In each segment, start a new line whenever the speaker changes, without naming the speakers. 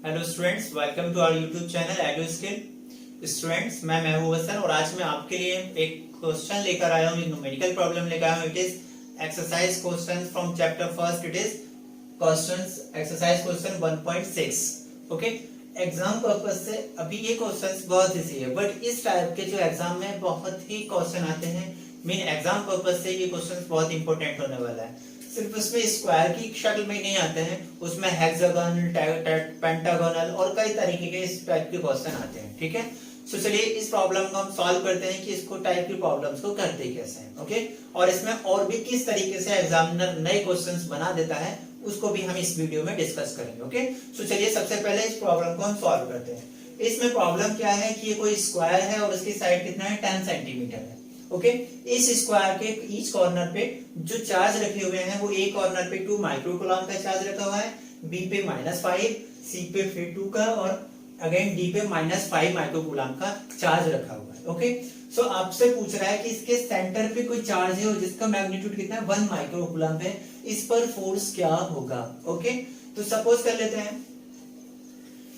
Hello students, welcome to our YouTube channel Edu Skill. Students, मैं महबूब हसन और आज मैं आपके लिए एक क्वेश्चन लेकर आया हूँ, एक न्यूमेरिकल प्रॉब्लम लेकर आया हूँ। It is exercise question from chapter first. It is questions exercise question 1.6। Okay, exam purpose से अभी ये क्वेश्चंस बहुत इजी है, बट इस टाइप के जो एग्जाम में बहुत ही क्वेश्चन आते हैं, मीन एग्जाम पर्पज से ये क्वेश्चन बहुत इंपॉर्टेंट होने वाला है। सिर्फ उसमें स्क्वायर की शक्ल में नहीं आते हैं, उसमें हेक्सागोनल, पेंटागोनल और कई तरीके के इस टाइप के क्वेश्चन आते हैं। ठीक है, तो चलिए इस प्रॉब्लम को हम सॉल्व करते हैं कि इसको टाइप की प्रॉब्लम्स को करते कैसे हैं। ओके, और इसमें और भी किस तरीके से एग्जामिनर नए क्वेश्चंस बना देता है उसको भी हम इस वीडियो में डिस्कस करेंगे। ओके, तो चलिए सबसे पहले इस प्रॉब्लम को हम सॉल्व करते हैं। इसमें प्रॉब्लम क्या है कि ये कोई स्क्वायर है और उसकी साइड कितना है, 10 सेंटीमीटर है। ओके, इस स्क्वायर के ईच कॉर्नर पे जो चार्ज रखे हुए हैं वो ए कॉर्नर पे 2 माइक्रोकूलम का चार्ज रखा हुआ है, बी पे -5, सी पे फिर 2 का और अगेन डी पे -5 माइक्रोकूलम का चार्ज रखा हुआ है। ओके, सो आपसे पूछ रहा है कि इसके सेंटर पे कोई चार्ज है और जिसका मैग्नीट्यूड कितना है, 1 माइक्रोकूलम है, इस पर फोर्स क्या होगा। ओके, तो सपोज कर लेते हैं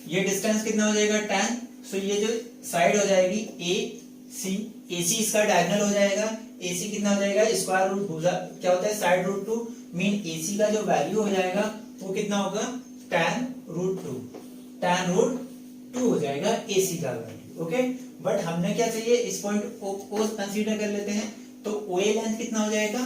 ये डिस्टेंस कितना हो जाएगा, 10। सो ये जो साइड हो जाएगी ए सी, AC इसका डायगोनल हो जाएगा, AC कितना हो जाएगा, स्क्वायर रूट 2 क्या होता है, साइड रूट 2, मीन AC का जो वैल्यू हो जाएगा वो कितना होगा, tan रूट 2 हो जाएगा AC का वैल्यू। ओके, बट हमने क्या चाहिए, इस पॉइंट को कंसीडर कर लेते हैं। तो OA लेंथ कितना हो जाएगा,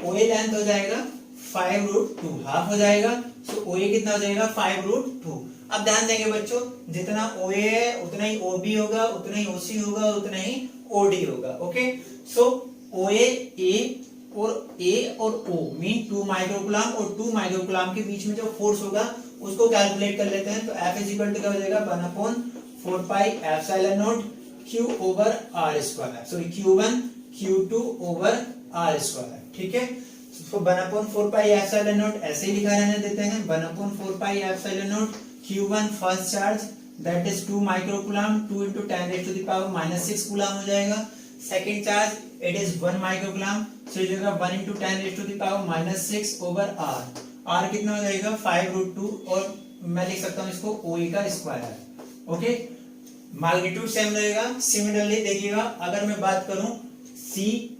OA लेंथ हो जाएगा 5 रूट 2, हाफ हो जाएगा। सो OA कितना हो जाएगा, 5 रूट 2। अब ध्यान देंगे बच्चों, जितना OA है उतना ही OB होगा, उतना ही OC होगा, उतना ही OD होगा। ओके, सो OA A और O मीन 2 माइक्रोकूलम और 2 माइक्रोकूलम के बीच में जो फोर्स होगा उसको कैलकुलेट कर लेते हैं। तो F इज इक्वल टू क्या हो जाएगा, 1/4 pi epsilon not Q over R square, sorry Q1 Q2 over R square. ठीक है, तो 1/4 पाई एप्सिलॉन नॉट ऐसे ही लिखा रहने देते हैं, 1/4 pi epsilon naught Q1 first charge that is 2 microcoulomb, 2 × 10⁻⁻�6 coulomb हो जाएगा। Second charge it is 1 microcoulomb, so ये होगा 1 × 10⁻⁻6 ओवर R कितना हो जाएगा, 5 रूट 2, और मैं लिख सकता हूं इसको OA का स्क्वायर। ओके, मैग्नीट्यूड सेम रहेगा। सिमिलरली देखिएगा, अगर मैं बात करूं C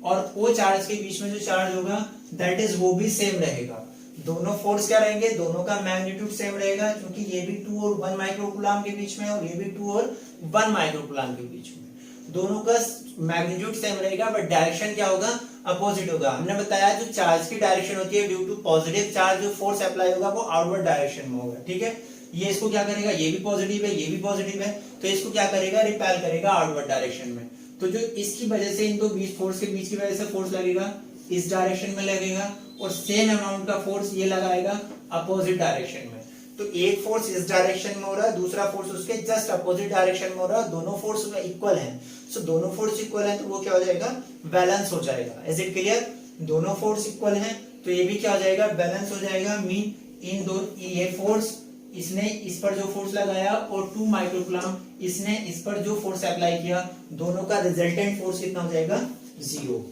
और O चार्ज के बीच में जो चार्ज होगा दैट इज वो भी सेम रहेगा। दोनों फोर्स क्या रहेंगे, दोनों का मैग्नीट्यूड सेम रहेगा, क्योंकि ये भी 2 और 1 माइक्रोकूलम के बीच में और ये भी 2 और 1 माइक्रोकूलम के बीच में, दोनों का मैग्नीट्यूड सेम रहेगा, बट डायरेक्शन क्या होगा, अपोजिट होगा। हमने बताया जो चार्ज की डायरेक्शन होती है ड्यू टू पॉजिटिव चार्ज, जो फोर्स अप्लाई होगा वो आउटवर्ड डायरेक्शन में होगा। ठीक है, ये इसको क्या करेगा, ये भी पॉजिटिव है, ये भी पॉजिटिव है, तो इसको क्या करेगा, रिपेल करेगा आउटवर्ड डायरेक्शन में। तो जो इसकी वजह से, इन दो बीच फोर्स के बीच की वजह से फोर्स लगेगा इस डायरेक्शन में लगेगा, और सेम अमाउंट का फोर्स ये लगाएगा अपोजिट डायरेक्शन में। तो एक फोर्स इस डायरेक्शन में हो रहा है, दूसरा फोर्स उसके जस्ट अपोजिट डायरेक्शन में हो रहा है, दोनों फोर्स इक्वल हैं। सो दोनों फोर्स इक्वल हैं तो वो क्या हो जाएगा, बैलेंस हो जाएगा। इज इट क्लियर, दोनों फोर्स इक्वल हैं तो ये भी क्या हो जाएगा, बैलेंस हो जाएगा। मीन इन दो, ये फोर्स इसने इस पर जो फोर्स लगाया और 2 माइक्रोकूलम इसने इस पर जो फोर्स अप्लाई किया, दोनों का रिजल्टेंट फोर्स कितना हो जाएगा, 0।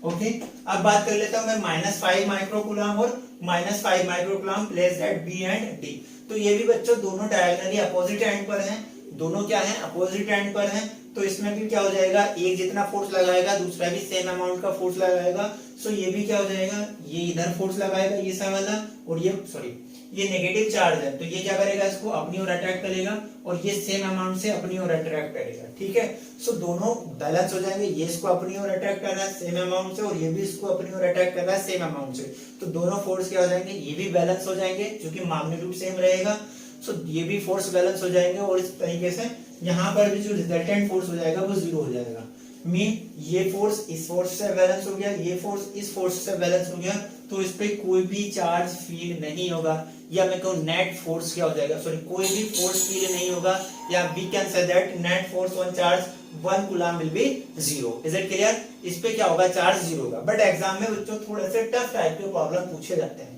ओके, अब बात कर लेता हूं मैं -5 माइक्रोकूलम और -5 microcoulomb place that B and D। तो ये भी बच्चों दोनों डायगोनली अपोजिट एंड पर हैं, दोनों क्या हैं, अपोजिट एंड पर हैं। तो इसमें भी क्या हो जाएगा, एक जितना फोर्स लगाएगा दूसरा भी सेम अमाउंट का फोर्स लगाएगा। सो ये भी क्या हो जाएगा, ये इधर फोर्स लगाएगा ये सा वाला, और ये सॉरी ये नेगेटिव चार्ज है तो ये क्या करेगा, इसको अपनी ओर अट्रैक्ट करेगा, और ये सेम अमाउंट से अपनी ओर अट्रैक्ट करेगा। ठीक है, सो दोनों बैलेंस हो जाएंगे, ये इसको अपनी ओर अट्रैक्ट कर रहा है सेम अमाउंट से, और ये भी इसको अपनी ओर अट्रैक्ट कर रहा है सेम अमाउंट से। तो दोनों फोर्स क्या हो जाएंगे, ये भी बैलेंस हो जाएंगे क्योंकि मैग्नीट्यूड सेम रहेगा। सो ये भी फोर्स बैलेंस हो जाएंगे, और इस तरीके से यहाँ पर भी जो रिजल्टेंट फोर्स हो जाएगा वो 0 हो जाएगा। मीन ये फोर्स इस फोर्स से बैलेंस हो गया, ये फोर्स इस फोर्स से बैलेंस हो गया, तो इस पे कोई भी चार्ज फील नहीं होगा, या मैं कहूँ नेट फोर्स क्या हो जाएगा, सॉरी कोई भी फोर्स फील नहीं होगा, या we can say that net force on charge 1 coulomb will be 0। Is it clear, इस पे क्या होगा, चार्ज 0 होगा। बट एग्जाम में बच्चों थोड़े से टफ टाइप के प्रॉब्लम पूछे जाते हैं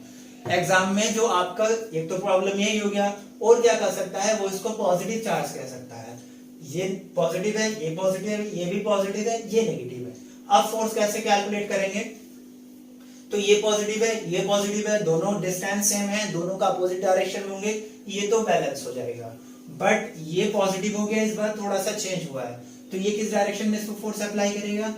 एग्जाम में। जो आपका एक तो प्रॉब्लम यही हो गया, और क्या कर सकता है वो, इसको पॉजिटिव चार्ज कह सकता है, ये पॉजिटिव है, ये पॉजिटिव है, ये भी पॉजिटिव है, ये नेगेटिव है। अब फोर्स कैसे कैलकुलेट करेंगे, तो ये पॉजिटिव है, ये पॉजिटिव है, दोनों डिस्टेंस सेम है, दोनों का अपोजिट डायरेक्शन में होंगे, ये तो बैलेंस हो जाएगा। बट ये पॉजिटिव हो गया, इस बार थोड़ा सा चेंज हुआ है, तो ये किस डायरेक्शन में इसको फोर्स अप्लाई करेगा,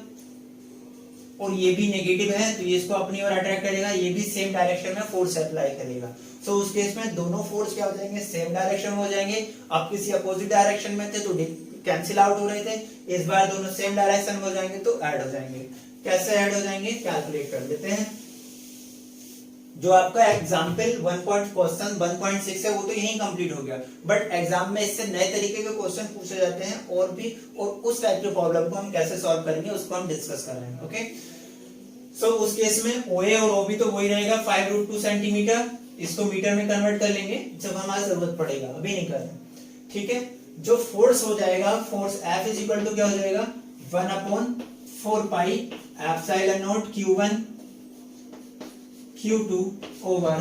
और ये भी नेगेटिव है तो ये इसको अपनी ओर अट्रैक्ट करेगा, ये भी सेम डायरेक्शन में फोर्स अप्लाई करेगा। सो उस केस में दोनों फोर्स क्या हो जाएंगे, सेम डायरेक्शन में हो जाएंगे। अब किसी अपोजिट डायरेक्शन में थे तो कैंसिल आउट हो रहे थे, इस बार दोनों सेम डायरेक्शन में हो जाएंगे तो ऐड हो जाएंगे। कैसे ऐड हो जाएंगे कैलकुलेट कर लेते हैं। जो आपका एग्जाम्पल 1.6 है वो तो यही कंप्लीट हो गया, बट एग्जाम में इससे नए तरीके के क्वेश्चन पूछे जाते हैं और भी, और उस टाइप के प्रॉब्लम को हम कैसे सॉल्व करेंगे उसको हम डिस्कस कर रहे हैं। ओके, सो उस केस में OA और OB तो वही रहेगा 5√2 सेंटीमीटर, इसको मीटर में कन्वर्ट कर लेंगे जब हमारी जरूरत पड़ेगा, अभी नहीं कर रहे। ठीक है, जो फोर्स हो जाएगा, force F is equal to क्या हो जाएगा 1/4 pi epsilon naught Q1 Q2 over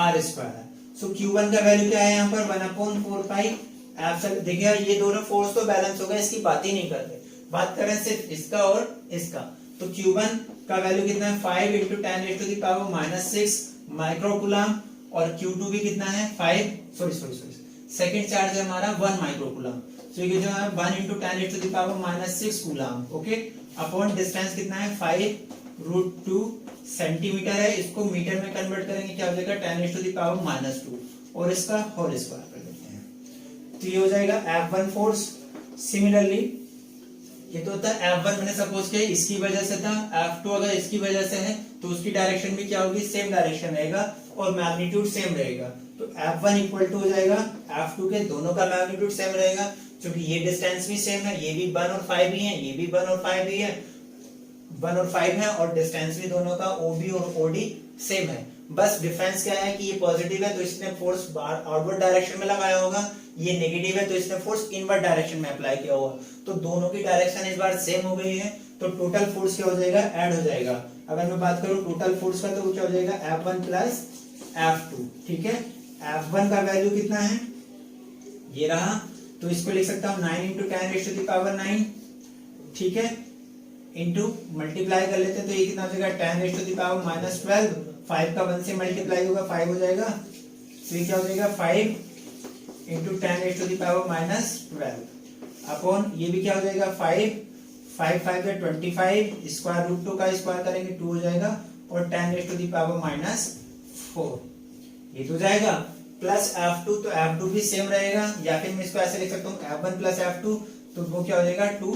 R square. So Q1 का वैल्यू क्या है यहाँ पर 1/4 पाई एप्सिलॉन। देखिए ये दोनों फोर्स तो बैलेंस हो गए, इसकी बात ही नहीं करते, बात करें सिर्फ इसका और इसका। तो Q1 का वैल्यू कितना है 5 × 10⁻⁻⁶ माइक्रोकूलम, और Q2 भी कितना है 5 सॉरी सेकंड चार्ज है हमारा 1 माइक्रोकूलम, तो ये जो है 1 × 10⁻⁶ कूलम। ओके, अपॉन डिस्टेंस कितना है 5√2 सेंटीमीटर है, इसको मीटर में कन्वर्ट करेंगे क्या हो जाएगा 10⁻⁻², और इसका होल स्क्वायर कर लेते हैं तो ये हो जाएगा F1 फोर्स। सिमिलरली ये तो होता है F1 मैंने सपोज किया इसकी वजह से था, F2 अगर इसकी वजह से है तो उसकी डायरेक्शन भी क्या होगी, सेम डायरेक्शन रहेगा और मैग्नीट्यूड सेम रहेगा। तो F1 इक्वल टू हो जाएगा F2 के, दोनों का मैग्नीट्यूड सेम रहेगा, क्योंकि ये डिस्टेंस भी सेम है, ये भी 1 और 5 ही है, ये भी 1 और 5 ही है, 1 और 5 है, और डिस्टेंस भी दोनों का OB और OD सेम है। बस डिफरेंस क्या है कि ये पॉजिटिव है तो इसने फोर्स आउटवर्ड डायरेक्शन में लगाया होगा, ये नेगेटिव है तो इसने फोर्स इनवर्ड डायरेक्शन में अप्लाई किया होगा, तो दोनों की डायरेक्शन इस बार सेम हो गई है, तो टोटल फोर्स क्या हो जाएगा ऐड हो जाएगा। अगर मैं बात करूं टोटल फोर्स का तो वो क्या हो जाएगा F1 प्लस F2। ठीक है, F1 का वैल्यू कितना है ये रहा, तो इसको लिख सकता हूं 9 × 10⁻⁹। ठीक है, इंटू मल्टीप्लाई कर लेते हैं तो ये कितना हो जाएगा 10⁻⁻12, 5 का 1 से मल्टीप्लाई होगा 5 हो जाएगा, तो ये क्या हो जाएगा 5 × 10⁻⁻12 अपॉन ये भी क्या हो जाएगा 5 5 का 25, स्क्वायर रूट 2 का स्क्वायर करेंगे 2 हो जाएगा, और 10⁻⁴ ये तो जाएगा, प्लस F2, तो F2 भी सेम रहेगा, या फिर मैं इसको ऐसे लिख सकता हूँ F1 प्लस F2, तो वो क्या हो जाएगा 2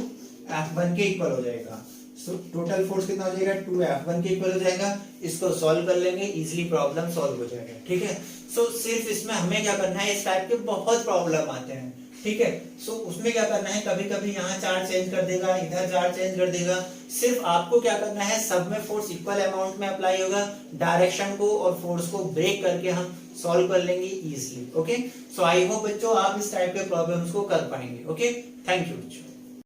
F1 के इक्वल हो जाएगा। सो टोटल फोर्स कितना हो जाएगा 2 F1 के इक्वल हो जाएगा। इसको सॉल्व कर लेंगे, इजीली प्रॉब्लम सॉल्व हो जाएगा। ठीक है, सो सिर्फ इसमें हमें क्या करना है, इस टाइप के बहुत प्रॉब्लम आते हैं। ठीक है, सो उसमें क्या करना है, कभी कभी यहाँ चार्ज चेंज कर देगा, इधर चार्ज चेंज कर देगा, सिर्फ आपको क्या करना है, सब में फोर्स इक्वल अमाउंट में अप्लाई होगा, डायरेक्शन को और फोर्स को ब्रेक करके हम सॉल्व कर लेंगे easily. Okay, so I hope बच्चों आप इस टाइप के प्रॉब्लम्स को कर पाएंगे। ओके, थैंक यू बच्चों।